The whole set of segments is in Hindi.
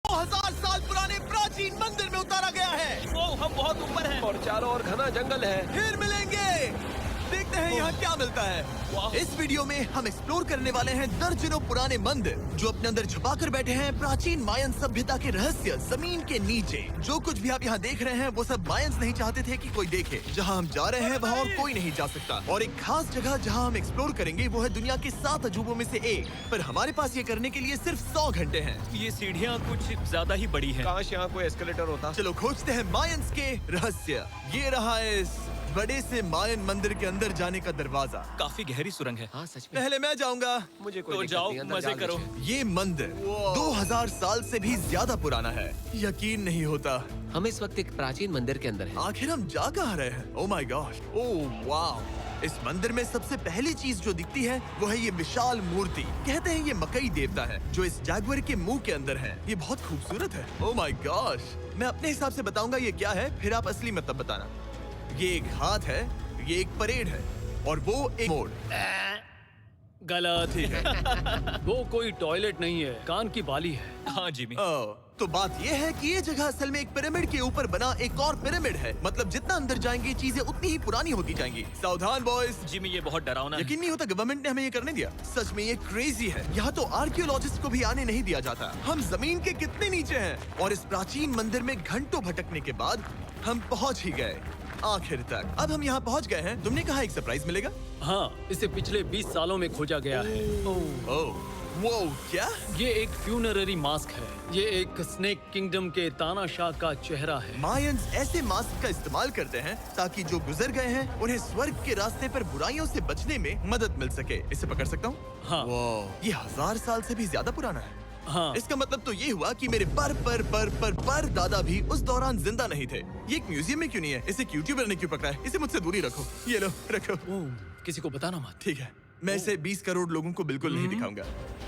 2000 साल पुराने प्राचीन मंदिर में उतारा गया है। ओ, हम बहुत ऊपर हैं। और चारों ओर घना जंगल है। फिर मिलेंगे। देखते हैं यहाँ क्या मिलता है। इस वीडियो में हम एक्सप्लोर करने वाले हैं दर्जनों पुराने मंदिर जो अपने अंदर छुपा कर बैठे हैं प्राचीन मायन सभ्यता के रहस्य जमीन के नीचे। जो कुछ भी आप यहाँ देख रहे हैं वो सब मायंस नहीं चाहते थे कि कोई देखे। जहाँ हम जा रहे हैं वहाँ और कोई नहीं जा सकता। और एक खास जगह जहाँ हम एक्सप्लोर करेंगे वो है दुनिया के 7 अजूबों में से एक। पर हमारे पास ये करने के लिए सिर्फ 100 घंटे हैं। ये सीढ़ियाँ कुछ ज्यादा ही बड़ी हैं। काश यहाँ कोई एस्केलेटर होता। चलो खोजते हैं मायंस के रहस्य। ये रहा इस बड़े से मायन मंदिर के अंदर जाने का दरवाजा। काफी गहरी सुरंग है। हाँ सच में। पहले मैं जाऊंगा। मुझे कोई तो दिक्कत जाओ, नहीं, अंदर मजे जाओ करो। मुझे। ये मंदिर 2000 साल से भी ज्यादा पुराना है। यकीन नहीं होता। हम इस वक्त एक प्राचीन मंदिर के अंदर हैं। आखिर हम जा कहाँ रहे हैं? ओह माय गॉड, ओह वाव। इस मंदिर में सबसे पहली चीज जो दिखती है वो है ये विशाल मूर्ति। कहते हैं ये मकई देवता है जो इस जैगुआर के मुंह के अंदर है। ये बहुत खूबसूरत है। Oh my gosh. मैं अपने हिसाब से बताऊंगा ये क्या है, फिर आप असली मतलब बताना। ये एक हाथ है, ये एक परेड है और वो एक मोड़। गलत है। वो कोई टॉयलेट नहीं है, कान की बाली है। हाँ जिमी। तो बात ये है कि ये जगह असल में एक पिरामिड के ऊपर बना एक और पिरामिड है। मतलब जितना अंदर जाएंगे चीजें उतनी ही पुरानी होती जाएंगी। सावधान बॉयज। जिमी ये बहुत डरावना है। यकीन नहीं होता गवर्नमेंट ने हमें ये करने दिया। सच में ये क्रेजी है। यहाँ तो आर्कियोलॉजिस्ट को भी आने नहीं दिया जाता। हम जमीन के कितने नीचे हैं और इस प्राचीन मंदिर में घंटों भटकने के बाद हम पहुँच ही गए आखिर तक। अब हम यहाँ पहुँच गए हैं। तुमने कहा एक सरप्राइज मिलेगा। हाँ, इसे पिछले 20 सालों में खोजा गया है। ओह वो क्या? ये एक फ्यूनररी मास्क है। ये एक स्नेक किंगडम के तानाशाह का चेहरा है। मायंस ऐसे मास्क का इस्तेमाल करते हैं ताकि जो गुजर गए हैं उन्हें स्वर्ग के रास्ते पर बुराइयों से बचने में मदद मिल सके। इसे पकड़ सकता हूँ? हाँ। ये 1000 साल से भी ज्यादा पुराना है। हाँ। इसका मतलब तो ये हुआ कि मेरे पर दादा भी उस दौरान जिंदा नहीं थे। ये एक म्यूजियम में क्यों नहीं है? इसे यूट्यूबर ने क्यों पकड़ा है? इसे मुझसे दूरी रखो। ये लो रखो। ओह, किसी को बताना मत। ठीक है, मैं इसे 20 करोड़ लोगों को बिल्कुल नहीं दिखाऊंगा।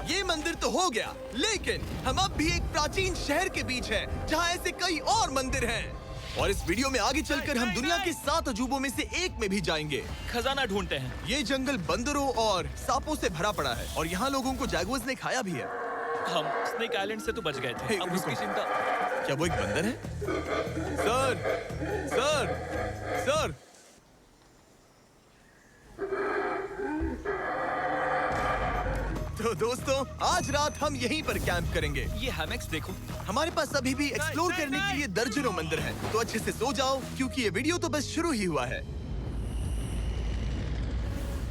ये मंदिर तो हो गया, लेकिन हम अब भी एक प्राचीन शहर के बीच हैं, जहाँ ऐसे कई और मंदिर हैं। और इस वीडियो में आगे चलकर हम दुनिया के 7 अजूबों में से एक में भी जाएंगे। खजाना ढूंढते हैं। ये जंगल बंदरों और सांपों से भरा पड़ा है और यहाँ लोगों को जैगुआर्स ने खाया भी है। हम स्नेक आइलैंड से तो बच गए थे। हे, अब रुको। उसकी चिंता। क्या वो एक बंदर है? Sir, sir, sir. तो दोस्तों आज रात हम यहीं पर कैंप करेंगे। ये हैमेक्स देखो। हमारे पास अभी भी एक्सप्लोर करने के लिए दर्जनों मंदिर हैं। तो अच्छे से सो जाओ क्योंकि ये वीडियो तो बस शुरू ही हुआ है।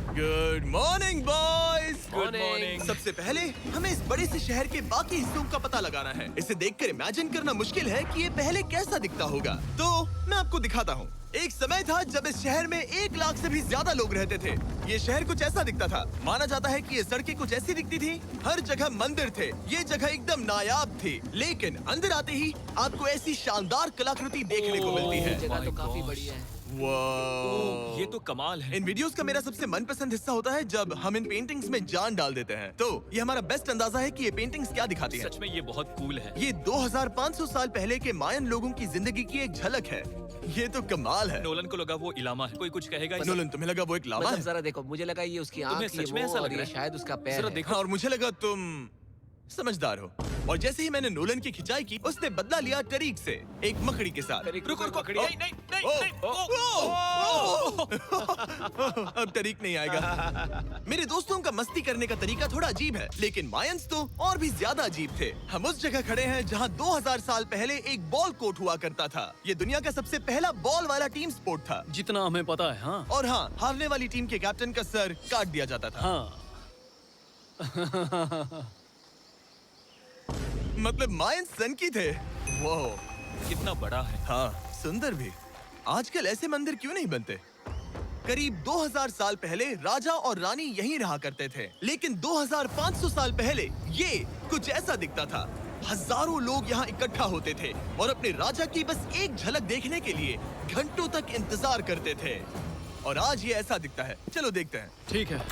Good morning boys. Good morning. सबसे पहले हमें इस बड़े से शहर के बाकी हिस्सों का पता लगाना है। इसे देखकर इमेजिन करना मुश्किल है कि ये पहले कैसा दिखता होगा। तो मैं आपको दिखाता हूँ। एक समय था जब इस शहर में 1 लाख से भी ज्यादा लोग रहते थे। ये शहर कुछ ऐसा दिखता था। माना जाता है कि ये सड़कें कुछ ऐसी दिखती थी। हर जगह मंदिर थे। ये जगह एकदम नायाब थी। लेकिन अंदर आते ही आपको ऐसी शानदार कलाकृति देखने को मिलती है। जगह तो काफी बड़ी है। वाह, ये तो कमाल है। इन वीडियोस का मेरा सबसे मनपसंद हिस्सा होता है जब हम इन पेंटिंग्स में जान डाल देते हैं। तो ये हमारा बेस्ट अंदाजा है कि ये पेंटिंग्स क्या दिखाती हैं। सच में ये बहुत कूल है। ये 2500 साल पहले के मायन लोगों की जिंदगी की एक झलक है। ये तो कमाल है। नोलन को लगा वो इलामा है। कोई कुछ कहेगा इसे? नोलन, तुम्हें लगा वो एक लामा मतलब है? जरा देखो, मुझे लगा ये उसकी तुम्हें आँख, ये सच में वो, ऐसा लग और रहा ये है? शायद उसका पैर जरा है। देखो। हाँ, और मुझे लगा तुम समझदार हो। और जैसे ही मैंने नोलन की खिंचाई की, उसने बदला लिया टरीक से, एक मकड़ी के साथ। रुको रुको। पकड़ी। नहीं नहीं नहीं ओ, नहीं। अब तरीक नहीं आएगा। मेरे दोस्तों का मस्ती करने का तरीका थोड़ा अजीब है, लेकिन मायंस तो और भी ज्यादा अजीब थे। हम उस जगह खड़े हैं जहां 2000 साल पहले एक बॉल कोर्ट हुआ करता था। ये दुनिया का सबसे पहला बॉल वाला टीम स्पोर्ट था। जितना हमें पता है। हाँ। और हाँ, हारने वाली टीम के कैप्टन का सर काट दिया जाता था। हाँ। मतलब मायंस सन की थे। वो कितना बड़ा है। हाँ, सुंदर भी। आजकल ऐसे मंदिर क्यों नहीं बनते? करीब 2000 साल पहले राजा और रानी यहीं रहा करते थे, लेकिन 2500 साल पहले ये कुछ ऐसा दिखता था। हजारों लोग यहाँ इकट्ठा होते थे और अपने राजा की बस एक झलक देखने के लिए घंटों तक इंतजार करते थे। और आज ये ऐसा दिखता है। चलो देखते हैं। ठीक है।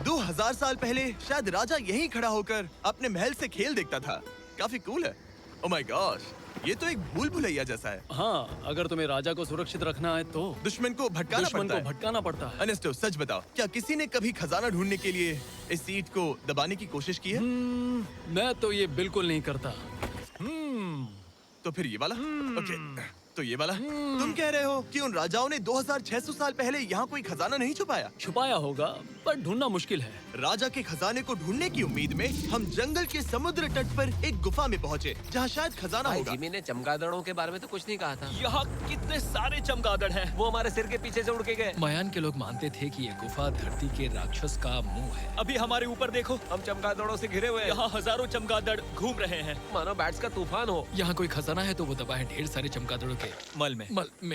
2000 साल पहले शायद राजा यहीं खड़ा होकर अपने महल से खेल देखता था। काफी कूल है। ओह माय गॉड, ये तो एक भूल भुलैया जैसा है। हाँ, अगर तुम्हें राजा को सुरक्षित रखना है तो दुश्मन को भटकाना दुश्मन पड़ता को है। भटकाना पड़ता है। अनेस्टो, सच बताओ, क्या किसी ने कभी खजाना ढूंढने के लिए इस सीट को दबाने की कोशिश की है? मैं तो ये बिल्कुल नहीं करता। तो फिर ये वाला। ओके, तो ये वाला। तुम कह रहे हो कि उन राजाओं ने 2600 साल पहले यहाँ कोई खजाना नहीं छुपाया? छुपाया होगा पर ढूंढना मुश्किल है। राजा के खजाने को ढूंढने की उम्मीद में हम जंगल के समुद्र तट पर एक गुफा में पहुँचे जहाँ शायद खजाना भाई होगा। जिमी ने चमगादड़ों के बारे में तो कुछ नहीं कहा था। यहाँ कितने सारे चमगादड़ हैं। वो हमारे सिर के पीछे से उड़ के गए। मायान के लोग मानते थे कि ये गुफा धरती के राक्षस का मुंह है। अभी हमारे ऊपर देखो, हम चमगादड़ों से घिरे हुए हैं। यहाँ हजारों चमगादड़ घूम रहे हैं। मानो बैट्स का तूफान हो। यहाँ कोई खजाना है तो वो दबा है ढेर सारे चमगादड़ों के मल में।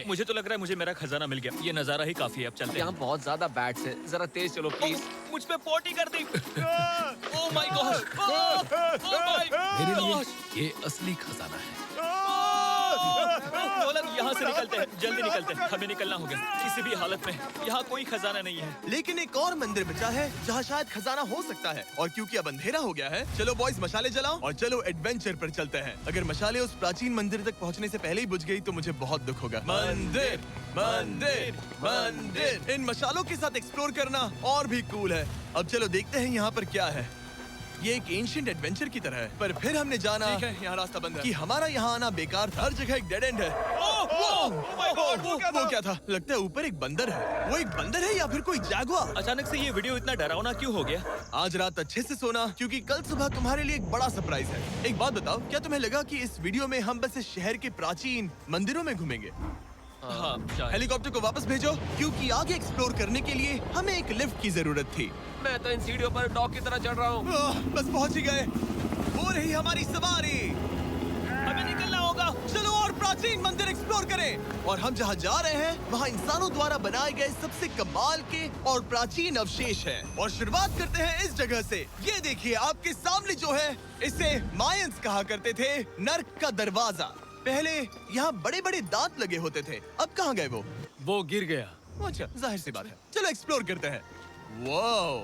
मुझे तो लग रहा है मुझे मेरा खजाना मिल गया। ये नजारा ही काफी है, अब चलते यहाँ हैं। बहुत ज्यादा बैट्स है, जरा तेज चलो प्लीज। मुझ पे पोटी कर दी। Oh my God, oh my मेरे लिए गॉड। ये असली खजाना है। नोलन, यहाँ से निकलते हैं, जल्दी निकलते हैं, हमें निकलना होगा किसी भी हालत में। यहाँ कोई खजाना नहीं है। लेकिन एक और मंदिर बचा है जहाँ शायद खजाना हो सकता है, और क्योंकि अब अंधेरा हो गया है, चलो बॉयज मशाले जलाओ और चलो एडवेंचर पर चलते हैं। अगर मशाले उस प्राचीन मंदिर तक पहुँचने से पहले ही बुझ गई तो मुझे बहुत दुख होगा। मंदिर, मंदिर, मंदिर। इन मशालों के साथ एक्सप्लोर करना और भी कूल है। अब चलो देखते हैं यहाँ पर क्या है। ये एक एंशिएंट एडवेंचर की तरह है, पर फिर हमने जाना ठीक है, यहाँ रास्ता बंद है। कि हमारा यहाँ आना बेकार था। हर जगह एक डेड एंड है। वो क्या था? लगता है ऊपर एक बंदर है। वो एक बंदर है या फिर कोई जैगुआर? अचानक से ये वीडियो इतना डरावना क्यों हो गया? आज रात अच्छे से सोना, क्योंकि कल सुबह तुम्हारे लिए एक बड़ा सरप्राइज है। एक बात बताओ, क्या तुम्हें लगा कि इस वीडियो में हम बस इस शहर के प्राचीन मंदिरों में घूमेंगे? हाँ, शायद। हेलीकॉप्टर को वापस भेजो, क्योंकि आगे एक्सप्लोर करने के लिए हमें एक लिफ्ट की जरूरत थी। मैं तो इन सीढ़ियों पर डॉग की तरह चढ़ रहा हूँ। बस पहुंच ही गए। हो रही हमारी सवारी। हमें निकलना होगा। चलो और प्राचीन मंदिर एक्सप्लोर करें। और हम जहाँ जा रहे हैं वहाँ इंसानों द्वारा बनाए गए सबसे कमाल के और प्राचीन अवशेष हैं। और शुरुआत करते हैं इस जगह से। ये देखिए आपके सामने जो है, इसे मायंस कहा करते थे नर्क का दरवाजा। पहले यहाँ बड़े बड़े दांत लगे होते थे, अब कहाँ गए वो गिर गया। अच्छा, जाहिर सी बात है। चलो एक्सप्लोर करते हैं। वाओ,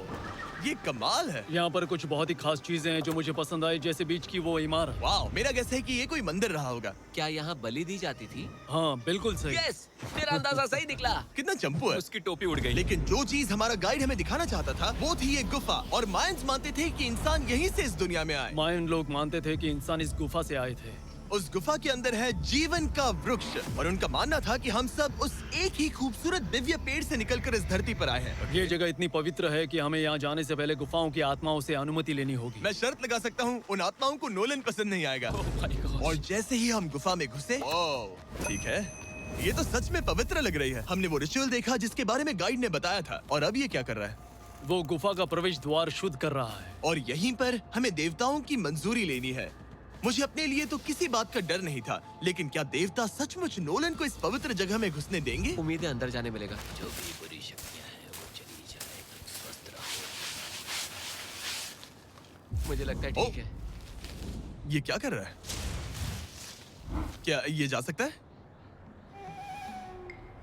ये कमाल है। यहाँ पर कुछ बहुत ही खास चीजें हैं जो मुझे पसंद आई, जैसे बीच की वो इमारत। वाओ, मेरा गैस है कि ये कोई मंदिर रहा होगा। क्या यहाँ बलि दी जाती थी? हाँ बिल्कुल सही। यस, तेरा अंदाजा सही निकला। कितना चंपू है। उसकी टोपी उड़ गई। लेकिन जो चीज हमारा गाइड हमें दिखाना चाहता था वो थी ये गुफा। और मायंस मानते थे कि इंसान यहीं से इस दुनिया में आए। मायन लोग मानते थे कि इंसान इस गुफा से आए थे। उस गुफा के अंदर है जीवन का वृक्ष, और उनका मानना था कि हम सब उस एक ही खूबसूरत दिव्य पेड़ से निकलकर इस धरती पर आए हैं। ये जगह इतनी पवित्र है कि हमें यहाँ जाने से पहले गुफाओं की आत्माओं से अनुमति लेनी होगी। मैं शर्त लगा सकता हूँ उन आत्माओं को नोलन पसंद नहीं आएगा। ओह माय गॉड। और जैसे ही हम गुफा में घुसे, ठीक है, ये तो सच में पवित्र लग रही है। हमने वो रिचुअल देखा जिसके बारे में गाइड ने बताया था, और अब ये क्या कर रहा है? वो गुफा का प्रवेश द्वार शुद्ध कर रहा है। और यहीं पर हमें देवताओं की मंजूरी लेनी है। मुझे अपने लिए तो किसी बात का डर नहीं था, लेकिन क्या देवता सचमुच नोलन को इस पवित्र जगह में घुसने देंगे? उम्मीद है अंदर जाने मिलेगा। जो भी बुरी शक्तियाँ हैं वो चली जाए, स्वस्थ रहो। मुझे लगता है ठीक है। ये क्या कर रहा है? क्या ये जा सकता है?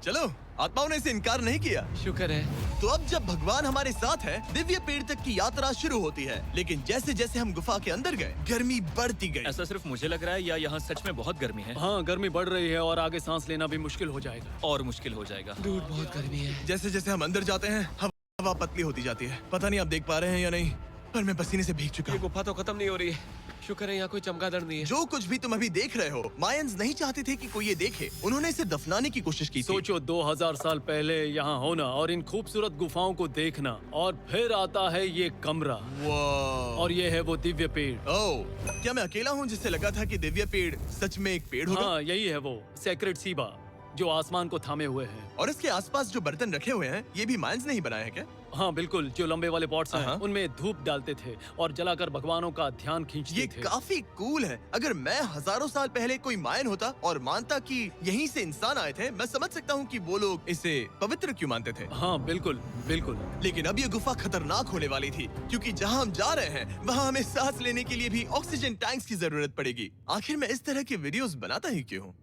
चलो, आत्माओं ने इसे इनकार नहीं किया। शुक्र है। तो अब जब भगवान हमारे साथ है, दिव्य पेड़ तक की यात्रा शुरू होती है। लेकिन जैसे जैसे हम गुफा के अंदर गए, गर्मी बढ़ती गई। ऐसा सिर्फ मुझे लग रहा है या यहाँ सच में बहुत गर्मी है? हाँ, गर्मी बढ़ रही है और आगे सांस लेना भी मुश्किल हो जाएगा। और मुश्किल हो जाएगा। दूर बहुत गर्मी है। जैसे जैसे हम अंदर जाते हैं, हवा पतली होती जाती है। पता नहीं आप देख पा रहे हैं या नहीं, पर मैं पसीने से भीग चुका ये हूँ। गुफा तो खत्म नहीं हो रही है। शुक्र है यहाँ कोई चमगादड़ नहीं है। जो कुछ भी तुम अभी देख रहे हो, मायंस नहीं चाहते थे कि कोई ये देखे। उन्होंने इसे दफनाने की कोशिश की थी। सोचो 2000 साल पहले यहाँ होना और इन खूबसूरत गुफाओं को देखना, और फिर आता है ये कमरा, वाह। और ये है वो दिव्य पेड़। ओह, क्या मैं अकेला हूँ जिससे लगा था कि दिव्य पेड़ सच में एक पेड़ होगा? हाँ, यही है वो सेक्रेड सीबा जो आसमान को थामे हुए है। और इसके आसपास जो बर्तन रखे हुए हैं, ये भी मायंस ने ही बनाए हैं क्या? हाँ बिल्कुल, जो लंबे वाले पॉट्स हैं, हाँ। उनमें धूप डालते थे और जलाकर भगवानों का ध्यान खींचते ये थे। काफी कूल है। अगर मैं हजारों साल पहले कोई मायन होता और मानता कि यहीं से इंसान आए थे, मैं समझ सकता हूँ कि वो लोग इसे पवित्र क्यों मानते थे। हाँ बिल्कुल बिल्कुल। लेकिन अब ये गुफा खतरनाक होने वाली थी, क्योंकि जहाँ हम जा रहे हैं वहाँ हमें सांस लेने के लिए भी ऑक्सीजन टैंक्स की जरूरत पड़ेगी। आखिर मैं इस तरह के वीडियोस बनाता ही क्यों हूँ?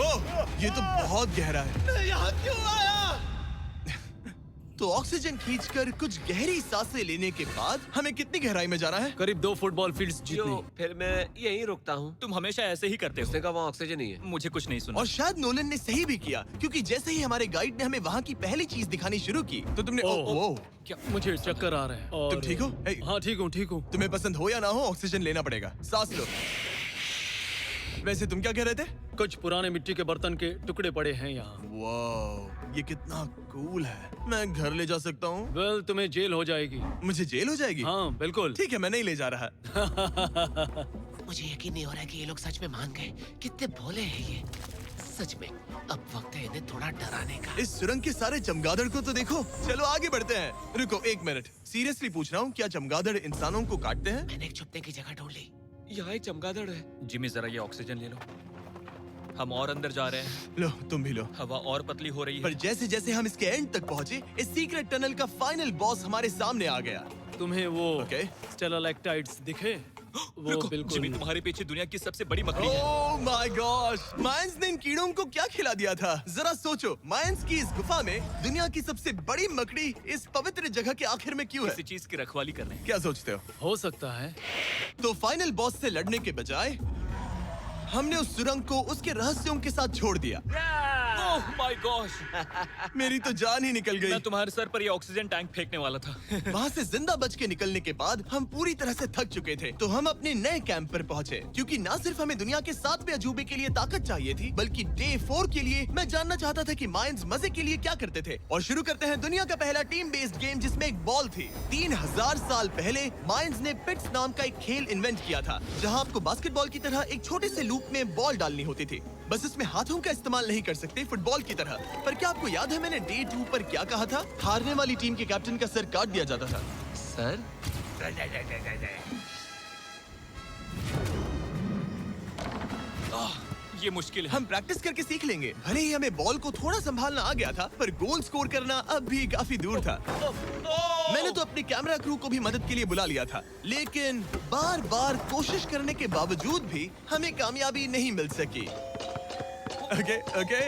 ओह, ये तो बहुत गहरा है। मैं यहाँ क्यों आया? तो ऑक्सीजन खींचकर कुछ गहरी सांसें लेने के बाद हमें कितनी गहराई में जाना है? करीब 2 फुटबॉल फील्ड्स जो जितनी। फिर मैं यहीं रुकता हूँ। तुम हमेशा ऐसे ही करते हो। उसने कहा वहाँ ऑक्सीजन नहीं है। मुझे कुछ नहीं सुना। और शायद नोलन ने सही भी किया, क्योंकि जैसे ही हमारे गाइड ने हमें वहाँ की पहली चीज दिखानी शुरू की तो तुमने ओह। क्या? मुझे चक्कर आ रहे हैं। और तुम ठीक हो? हे, हाँ ठीक हूँ ठीक हूँ। तुम्हें पसंद हो या ना हो, ऑक्सीजन लेना पड़ेगा। सांस लो। वैसे तुम क्या कह रहे थे? कुछ पुराने मिट्टी के बर्तन के टुकड़े पड़े हैं यहाँ। वाह, ये कितना कूल है। मैं घर ले जा सकता हूँ? वेल, तुम्हें जेल हो जाएगी। मुझे जेल हो जाएगी? हाँ, बिल्कुल। ठीक है, मैं नहीं ले जा रहा। मुझे यकीन नहीं हो रहा है कि ये लोग सच में मान गए। कितने भोले हैं ये। सच में अब वक्त है इन्हें थोड़ा डराने का। इस सुरंग के सारे चमगादड़ को तो देखो। चलो आगे बढ़ते हैं। रुको एक मिनट, सीरियसली पूछ रहा हूँ, क्या चमगादड़ इंसानों को काटते हैं? मैंने एक छुपने की जगह ढूंढ ली। यहाँ एक चमगादड़ है। जिमी जरा ये ऑक्सीजन ले लो। हम और अंदर जा रहे हैं। लो, तुम भी लो। हवा और पतली हो रही पर है। जैसे जैसे हम इसके एंड तक पहुँचे, इस सीक्रेट टनल का फाइनल बॉस हमारे सामने आ गया। तुम्हें वो ओके। स्टेलालाइटाइट्स दिखे? वो रुको, बिल्कुल। जिमी तुम्हारे पीछे दुनिया की सबसे बड़ी मकड़ी है। ओह माय गॉश, मायंस ने इन कीड़ों को क्या खिला दिया था? जरा सोचो, मायंस की इस गुफा में दुनिया की सबसे बड़ी मकड़ी इस पवित्र जगह के आखिर में क्यों है? किसी चीज की रखवाली कर रहे हैं। क्या सोचते हो सकता है। तो फाइनल बॉस से लड़ने के बजाय हमने उस सुरंग को उसके रहस्यों के साथ छोड़ दिया। ओह माय गॉश, मेरी तो जान ही निकल गई। मैं तुम्हारे सर पर ये ऑक्सीजन टैंक फेंकने वाला था। वहाँ से जिंदा बच के निकलने के बाद हम पूरी तरह से थक चुके थे, तो हम अपने नए कैंप पर पहुँचे। क्योंकि न सिर्फ हमें दुनिया के 7वें अजूबे के लिए ताकत चाहिए थी, बल्कि डे 4 के लिए मैं जानना चाहता था कि मायंस मजे के लिए क्या करते थे। और शुरू करते हैं दुनिया का पहला टीम बेस्ड गेम, जिसमें एक बॉल थी। 3000 साल पहले मायंस ने पिट्स नाम का एक खेल इन्वेंट किया था, जहाँ आपको बास्केटबॉल की तरह एक छोटे से लूप में बॉल डालनी होती थी। बस इसमें हाथों का इस्तेमाल नहीं कर सकते, फुटबॉल की तरह। पर क्या आपको याद है मैंने डे 2 पर क्या कहा था? हारने वाली टीम के कैप्टन का सर काट दिया जाता था। सर? ये मुश्किल है। हम प्रैक्टिस करके सीख लेंगे। भले ही हमें बॉल को थोड़ा संभालना आ गया था, पर गोल स्कोर करना अब भी काफी दूर था। मैंने तो अपने कैमरा क्रू को भी मदद के लिए बुला लिया था, लेकिन बार बार कोशिश करने के बावजूद भी हमें कामयाबी नहीं मिल सकी। ओके।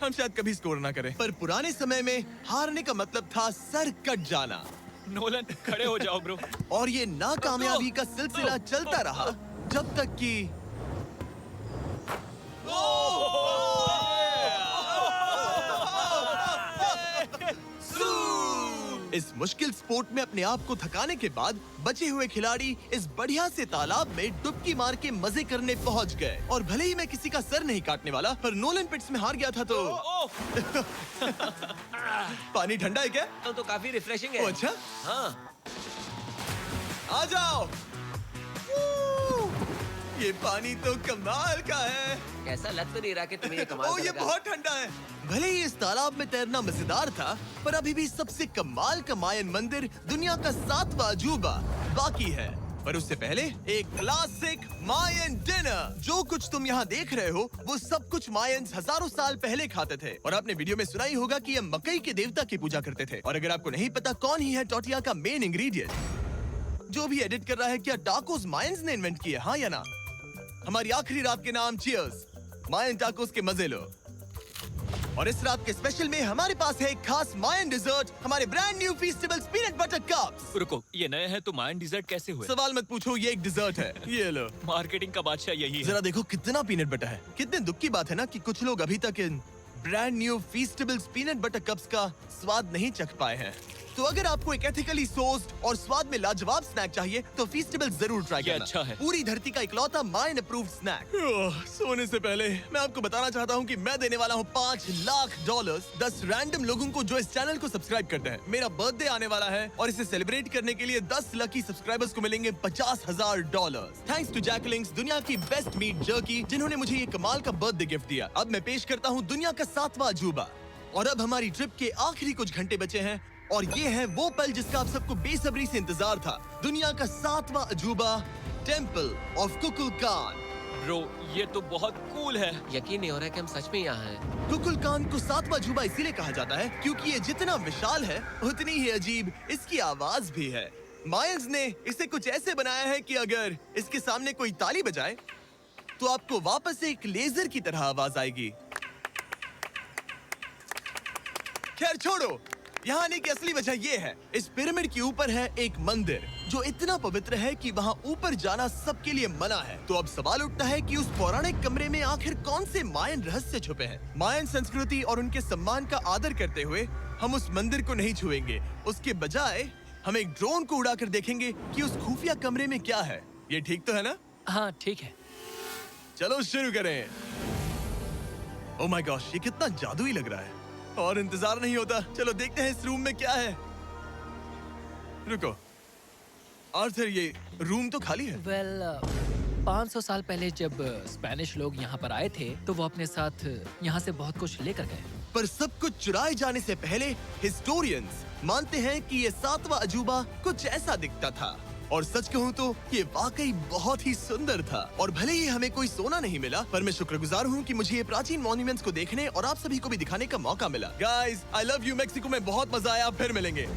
हम शायद कभी स्कोर ना करें, पर पुराने समय में हारने का मतलब था सर कट जाना। नोलन, खड़े हो जाओ ब्रो। और ये नाकामयाबी का सिलसिला चलता रहा जब तक कि इस मुश्किल स्पोर्ट में अपने आप को थकाने के बाद बचे हुए खिलाड़ी इस बढ़िया से तालाब में डुबकी मार के मजे करने पहुंच गए। और भले ही मैं किसी का सर नहीं काटने वाला, पर नोलन पिट्स में हार गया था तो पानी ठंडा है क्या? तो काफी रिफ्रेशिंग ओ, है। अच्छा, हाँ। आ जाओ। ये पानी तो कमाल का है। कैसा लग तो नहीं रहा कि तुम्हें ये कमाल ओ, ये लगा। बहुत ठंडा है। भले ही इस तालाब में तैरना मजेदार था, पर अभी भी सबसे कमाल का मायन मंदिर, दुनिया का 7वां अजूबा बाकी है। पर उससे पहले एक क्लासिक मायन डिनर। जो कुछ तुम यहाँ देख रहे हो, वो सब कुछ मायंस हजारों साल पहले खाते थे। और आपने वीडियो में सुना ही होगा कि ये मकई के देवता की पूजा करते थे। और अगर आपको नहीं पता कौन ही है टोटिया का मेन इंग्रेडिएंट, जो भी एडिट कर रहा है, क्या टाकोस मायंस ने इन्वेंट किए? हाँ या ना? हमारी आखिरी रात के नाम चीयर्स, मायन टाकोस के मजे लो। और इस रात के स्पेशल में हमारे पास है एक खास मायन डिजर्ट, हमारे brand new Feastables peanut butter cups. रुको, ये नए हैं तो मायन डिजर्ट कैसे हुए? सवाल मत पूछो, ये एक डिजर्ट है। ये लो। मार्केटिंग का बादशाह यही है। जरा देखो कितना पीनट बटर है। कितने दुख की बात है ना कि कुछ लोग अभी तक इन brand new Feastables peanut butter cups का स्वाद नहीं चख पाए हैं। तो अगर आपको एक एथिकली सोर्स्ड और स्वाद में लाजवाब स्नैक चाहिए, तो फीस्टेबल्स जरूर ट्राई ये करना। अच्छा है। पूरी धरती का इकलौता मायन अप्रूव्ड स्नैक। सोने से पहले मैं आपको बताना चाहता हूँ कि मैं देने वाला हूँ $5 लाख 10 रैंडम लोगों को जो इस चैनल को सब्सक्राइब करते हैं। मेरा बर्थडे आने वाला है और इसे सेलिब्रेट करने के लिए 10 लकी सब्सक्राइबर्स को मिलेंगे $50,000। थैंक्स टू जैकलिंग्स, दुनिया की बेस्ट मीट जर्की, जिन्होंने मुझे ये कमाल का बर्थडे गिफ्ट दिया। अब मैं पेश करता हूँ दुनिया का 7वां अजूबा। और अब हमारी ट्रिप के आखिरी कुछ घंटे बचे हैं, और ये है वो पल जिसका आप सबको बेसब्री से इंतजार था। दुनिया का 7वां अजूबा, टेंपल ऑफ कुकुलकान। ब्रो, ये तो बहुत कूल है। यकीन नहीं हो रहा है कि हम सच में यहाँ हैं। कुकुलकान को 7वां अजूबा इसीलिए कहा जाता है क्योंकि ये जितना विशाल है, उतनी ही अजीब इसकी आवाज भी है। मायंस ने इसे कुछ ऐसे बनाया है कि अगर इसके सामने कोई ताली बजाए, तो आपको वापस एक लेजर की तरह आवाज आएगी। खैर छोड़ो, यहाँ आने की असली वजह ये है, इस पिरामिड के ऊपर है एक मंदिर जो इतना पवित्र है कि वहाँ ऊपर जाना सबके लिए मना है। तो अब सवाल उठता है कि उस पौराणिक कमरे में आखिर कौन से मायन रहस्य छुपे हैं। मायन संस्कृति और उनके सम्मान का आदर करते हुए हम उस मंदिर को नहीं छुएंगे। उसके बजाय हम एक ड्रोन को उड़ाकर देखेंगे कि उस खुफिया कमरे में क्या है। ये ठीक तो है ना? हाँ ठीक है। चलो शुरू करें। ओह माय गॉश, ये कितना जादुई लग रहा है और इंतजार नहीं होता। चलो देखते हैं इस रूम में क्या है। रुको आर्थर, ये रूम तो खाली है। वेल 500 साल पहले जब स्पेनिश लोग यहाँ पर आए थे तो वो अपने साथ यहाँ से बहुत कुछ लेकर गए। पर सब कुछ चुराए जाने से पहले हिस्टोरियंस मानते हैं कि ये 7वां अजूबा कुछ ऐसा दिखता था। और सच कहूँ तो ये वाकई बहुत ही सुंदर था। और भले ही हमें कोई सोना नहीं मिला, पर मैं शुक्रगुजार हूँ कि मुझे ये प्राचीन मॉन्यूमेंट्स को देखने और आप सभी को भी दिखाने का मौका मिला। Guys, I love you. Mexico में बहुत मजा आया, फिर मिलेंगे।